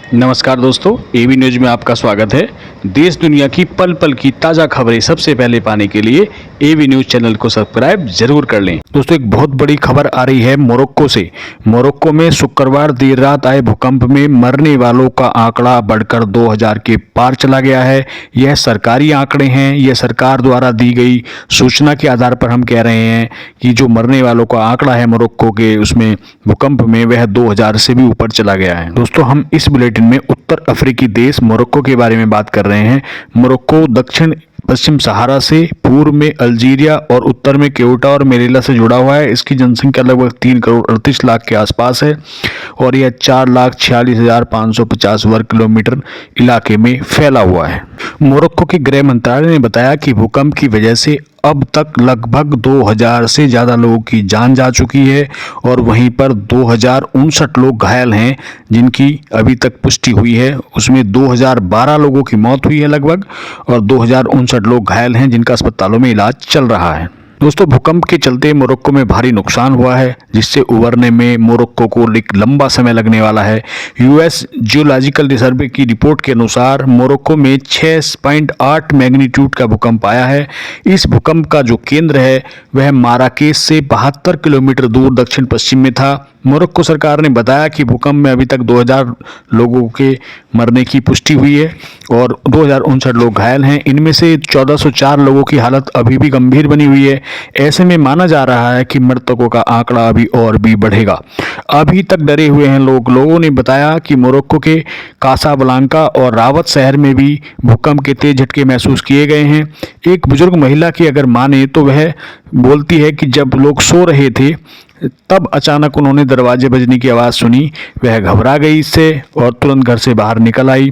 नमस्कार दोस्तों, AB news में आपका स्वागत है। देश दुनिया की पल पल की ताज़ा खबरें सबसे पहले पाने के लिए एबी न्यूज चैनल को सब्सक्राइब जरूर कर लें। दोस्तों, एक बहुत बड़ी खबर आ रही है मोरक्को से। मोरक्को में शुक्रवार देर रात आए भूकंप में मरने वालों का आंकड़ा बढ़कर 2000 के पार चला गया है। यह सरकारी आंकड़े हैं, यह सरकार द्वारा दी गई सूचना के आधार पर हम कह रहे हैं कि जो मरने वालों का आंकड़ा है मोरक्को के उसमें भूकंप में वह 2000 से भी ऊपर चला गया है। दोस्तों, हम इस बुलेटिन में उत्तर अफ्रीकी देश मोरक्को के बारे में बात कर रहे हैं। मोरक्को दक्षिण पश्चिम सहारा से, पूर्व में अल्जीरिया और उत्तर में क्योटा और मेरेला से जुड़ा हुआ है। इसकी जनसंख्या लगभग 3 करोड़ 38 लाख के आसपास है और यह 4,46,550 वर्ग किलोमीटर इलाके में फैला हुआ है। मोरक्को के गृह मंत्रालय ने बताया कि भूकंप की वजह से अब तक लगभग 2000 से ज़्यादा लोगों की जान जा चुकी है और वहीं पर 2059 लोग घायल हैं जिनकी अभी तक पुष्टि हुई है। उसमें 2012 लोगों की मौत हुई है लगभग और 2059 लोग घायल हैं जिनका अस्पतालों में इलाज चल रहा है। दोस्तों, भूकंप के चलते मोरक्को में भारी नुकसान हुआ है जिससे उबरने में मोरक्को को एक लंबा समय लगने वाला है। यूएस जियोलॉजिकल सर्वे की रिपोर्ट के अनुसार मोरक्को में 6.8 मैग्नीट्यूड का भूकंप आया है। इस भूकंप का जो केंद्र है वह माराकेश से 72 किलोमीटर दूर दक्षिण पश्चिम में था। मोरक्को सरकार ने बताया कि भूकंप में अभी तक 2000 लोगों के मरने की पुष्टि हुई है और 2059 लोग घायल हैं। इनमें से 1404 लोगों की हालत अभी भी गंभीर बनी हुई है। ऐसे में माना जा रहा है कि मृतकों का आंकड़ा अभी और भी बढ़ेगा। अभी तक डरे हुए हैं लोगों ने बताया कि मोरक्को के कासाब्लांका और रावत शहर में भी भूकंप के तेज झटके महसूस किए गए हैं। एक बुजुर्ग महिला की अगर माने तो वह बोलती है कि जब लोग सो रहे थे तब अचानक उन्होंने दरवाजे बजने की आवाज़ सुनी। वह घबरा गई इससे और तुरंत घर से बाहर निकल आई।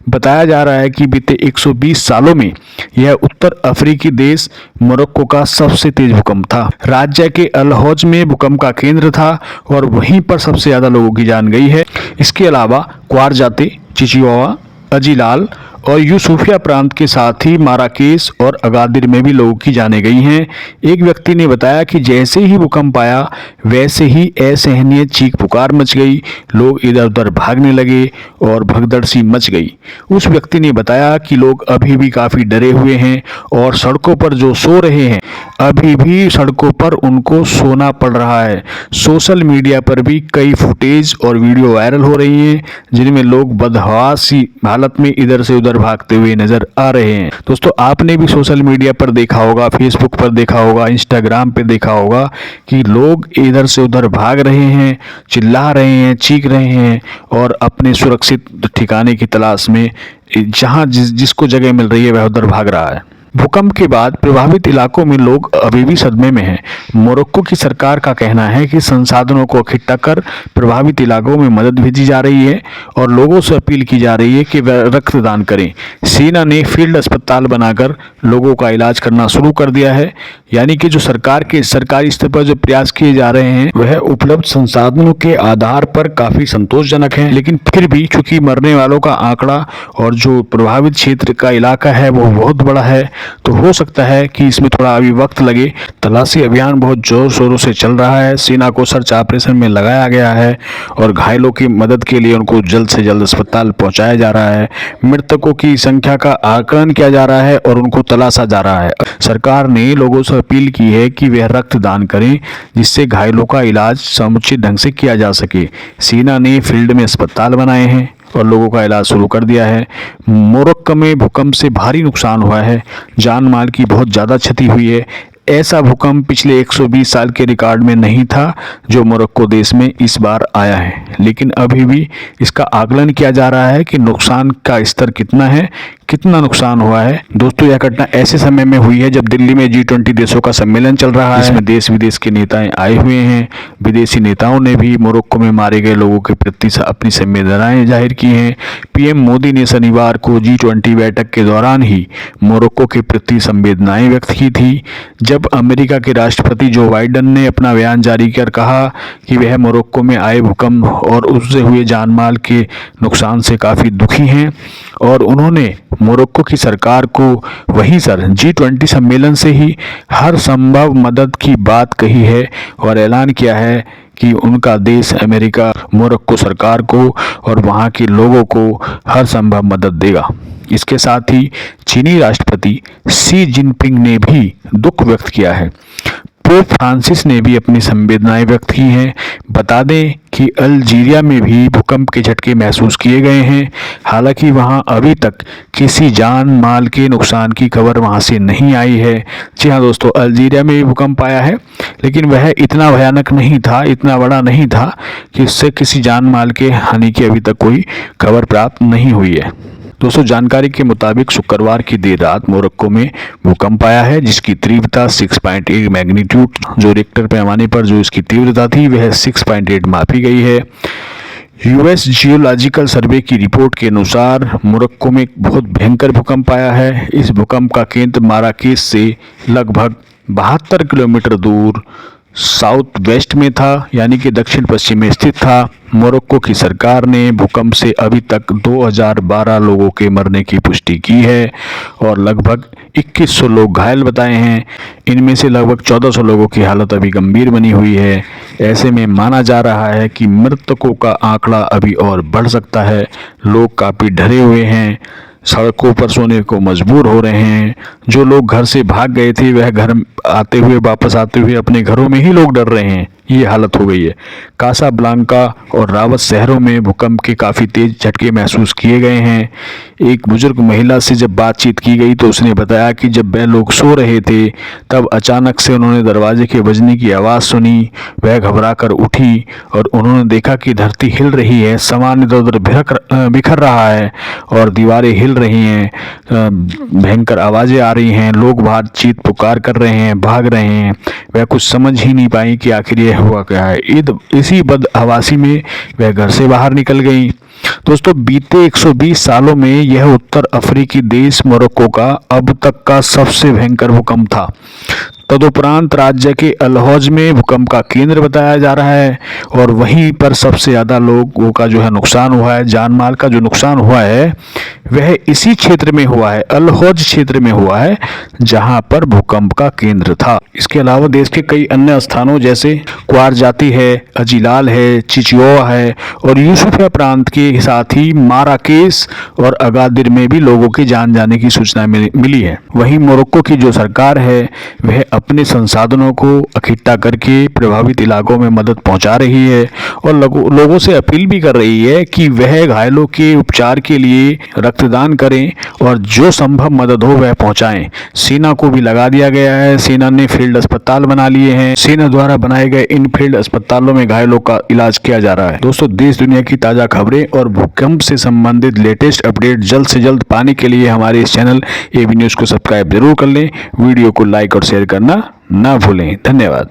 बताया जा रहा है कि बीते 120 सालों में यह उत्तर अफ्रीकी देश मोरक्को का सबसे तेज भूकंप था। राज्य के अल हौज में भूकंप का केंद्र था और वहीं पर सबसे ज़्यादा लोगों की जान गई है। इसके अलावा क्वारजाते, चिचिवावा, अजीलाल और यूसुफिया प्रांत के साथ ही माराकेश और अगादिर में भी लोगों की जानें गई हैं। एक व्यक्ति ने बताया कि जैसे ही भूकंप आया वैसे ही असहनीय चीख पुकार मच गई। लोग इधर उधर भागने लगे और भगदड़ सी मच गई। उस व्यक्ति ने बताया कि लोग अभी भी काफ़ी डरे हुए हैं और सड़कों पर जो सो रहे हैं अभी भी सड़कों पर उनको सोना पड़ रहा है। सोशल मीडिया पर भी कई फुटेज और वीडियो वायरल हो रही हैं जिनमें लोग बदहवास सी हालत में इधर से उधर भागते हुए नजर आ रहे हैं। दोस्तों, आपने भी सोशल मीडिया पर देखा होगा, फेसबुक पर देखा होगा, इंस्टाग्राम पे देखा होगा कि लोग इधर से उधर भाग रहे हैं, चिल्ला रहे हैं, चीख रहे हैं और अपने सुरक्षित ठिकाने की तलाश में जहां जिसको जगह मिल रही है वह उधर भाग रहा है। भूकंप के बाद प्रभावित इलाकों में लोग अभी भी सदमे में हैं। मोरक्को की सरकार का कहना है कि संसाधनों को इकट्ठा कर प्रभावित इलाकों में मदद भेजी जा रही है और लोगों से अपील की जा रही है कि वे रक्तदान करें। सेना ने फील्ड अस्पताल बनाकर लोगों का इलाज करना शुरू कर दिया है। यानी कि जो सरकार के सरकारी स्तर पर जो प्रयास किए जा रहे हैं वह उपलब्ध संसाधनों के आधार पर काफ़ी संतोषजनक हैं, लेकिन फिर भी चूंकि मरने वालों का आंकड़ा और जो प्रभावित क्षेत्र का इलाका है वो बहुत बड़ा है तो हो सकता है कि इसमें थोड़ा अभी वक्त लगे। तलाशी अभियान बहुत जोर शोरों से चल रहा है। सेना को सर्च ऑपरेशन में लगाया गया है और घायलों की मदद के लिए उनको जल्द से जल्द अस्पताल पहुंचाया जा रहा है। मृतकों की संख्या का आकलन किया जा रहा है और उनको तलाशा जा रहा है। सरकार ने लोगों से अपील की है कि वे रक्तदान करें जिससे घायलों का इलाज समुचित ढंग से किया जा सके। सेना ने फील्ड में अस्पताल बनाए हैं और लोगों का इलाज शुरू कर दिया है। मोरक्को में भूकंप से भारी नुकसान हुआ है, जान माल की बहुत ज़्यादा क्षति हुई है। ऐसा भूकंप पिछले 120 साल के रिकॉर्ड में नहीं था जो मोरक्को देश में इस बार आया है, लेकिन अभी भी इसका आकलन किया जा रहा है कि नुकसान का स्तर कितना है, कितना नुकसान हुआ है। दोस्तों, यह घटना ऐसे समय में हुई है जब दिल्ली में G20 देशों का सम्मेलन चल रहा है। इसमें देश विदेश के नेताएं आए हुए हैं। विदेशी नेताओं ने भी मोरक्को में मारे गए लोगों के प्रति अपनी संवेदनाएं जाहिर की हैं। पीएम मोदी ने शनिवार को G20 बैठक के दौरान ही मोरक्को के प्रति संवेदनाएं व्यक्त की थी, जब अमेरिका के राष्ट्रपति जो बाइडेन ने अपना बयान जारी कर कहा कि वह मोरक्को में आए भूकंप और उससे हुए जानमाल के नुकसान से काफ़ी दुखी हैं और उन्होंने मोरक्को की सरकार को वहीं सर G20 सम्मेलन से ही हर संभव मदद की बात कही है और ऐलान किया है कि उनका देश अमेरिका मोरक्को सरकार को और वहां के लोगों को हर संभव मदद देगा। इसके साथ ही चीनी राष्ट्रपति शी जिनपिंग ने भी दुख व्यक्त किया है। पोप फ्रांसिस ने भी अपनी संवेदनाएं व्यक्त की हैं। बता दें कि अल्जीरिया में भी भूकंप के झटके महसूस किए गए हैं। हालांकि वहां अभी तक किसी जान माल के नुकसान की खबर वहां से नहीं आई है। जी हाँ दोस्तों, अल्जीरिया में भी भूकंप आया है, लेकिन वह इतना भयानक नहीं था, इतना बड़ा नहीं था कि इससे किसी जान माल के हानि की अभी तक कोई खबर प्राप्त नहीं हुई है। दोस्तों, जानकारी के मुताबिक शुक्रवार की देर रात मोरक्को में भूकंप आया है, जिसकी तीव्रता 6.8 मैग्नीट्यूड, जो रिक्टर पैमाने पर जो इसकी तीव्रता थी वह 6.8 मापी गई है। यूएस जियोलॉजिकल सर्वे की रिपोर्ट के अनुसार मोरक्को में एक बहुत भयंकर भूकंप आया है। इस भूकंप का केंद्र माराकेश से लगभग 72 किलोमीटर दूर साउथ वेस्ट में था, यानी कि दक्षिण पश्चिम में स्थित था। मोरक्को की सरकार ने भूकंप से अभी तक 2012 लोगों के मरने की पुष्टि की है और लगभग 2100 लोग घायल बताए हैं। इनमें से लगभग 1400 लोगों की हालत अभी गंभीर बनी हुई है। ऐसे में माना जा रहा है कि मृतकों का आंकड़ा अभी और बढ़ सकता है। लोग काफ़ी डरे हुए हैं, सड़कों पर सोने को मजबूर हो रहे हैं। जो लोग घर से भाग गए थे वह घर आते हुए वापस आते हुए अपने घरों में ही लोग डर रहे हैं। ये हालत हो गई है। कासाब्लांका और रावत शहरों में भूकंप के काफ़ी तेज झटके महसूस किए गए हैं। एक बुजुर्ग महिला से जब बातचीत की गई तो उसने बताया कि जब वह लोग सो रहे थे तब अचानक से उन्होंने दरवाजे के बजने की आवाज़ सुनी। वह घबरा कर उठी और उन्होंने देखा कि धरती हिल रही है, सामान इधर उधर बिखर रहा है और दीवारें हिल रही हैं, भयंकर आवाज़ें आ रही हैं, लोग बाहर चीख पुकार कर रहे हैं, भाग रहे हैं। वह कुछ समझ ही नहीं पाई कि आखिर ये हुआ क्या है। इसी बदहवासी में वह घर से बाहर निकल गई। दोस्तों, बीते 120 सालों में यह उत्तर अफ्रीकी देश मोरक्को का अब तक का सबसे भयंकर भूकंप था। तदुपरांत राज्य के अलहौज में भूकंप का केंद्र बताया जा रहा है और वहीं पर सबसे ज़्यादा लोगों का जो है नुकसान हुआ है, जान माल का जो नुकसान हुआ है वह इसी क्षेत्र में हुआ है, अलहौज क्षेत्र में हुआ है, जहां पर भूकंप का केंद्र था। इसके अलावा देश के कई अन्य स्थानों जैसे क्वारजाती है, अजीलाल है, चिचिओआ है और यूसुफिया प्रांत के साथ ही माराकेश और अगादिर में भी लोगों के जान जाने की सूचना मिली है। वहीं मोरक्को की जो सरकार है वह अपने संसाधनों को इकट्ठा करके प्रभावित इलाकों में मदद पहुंचा रही है और लोगों से अपील भी कर रही है कि वह घायलों के उपचार के लिए रक्तदान करें और जो संभव मदद हो वह पहुंचाएं। सेना को भी लगा दिया गया है। सेना ने फील्ड अस्पताल बना लिए हैं। सेना द्वारा बनाए गए इन फील्ड अस्पतालों में घायलों का इलाज किया जा रहा है। दोस्तों, देश दुनिया की ताज़ा खबरें और भूकंप से संबंधित लेटेस्ट अपडेट जल्द से जल्द पाने के लिए हमारे इस चैनल एबी न्यूज़ को सब्सक्राइब जरूर कर लें। वीडियो को लाइक और शेयर करना ना भूलें। धन्यवाद।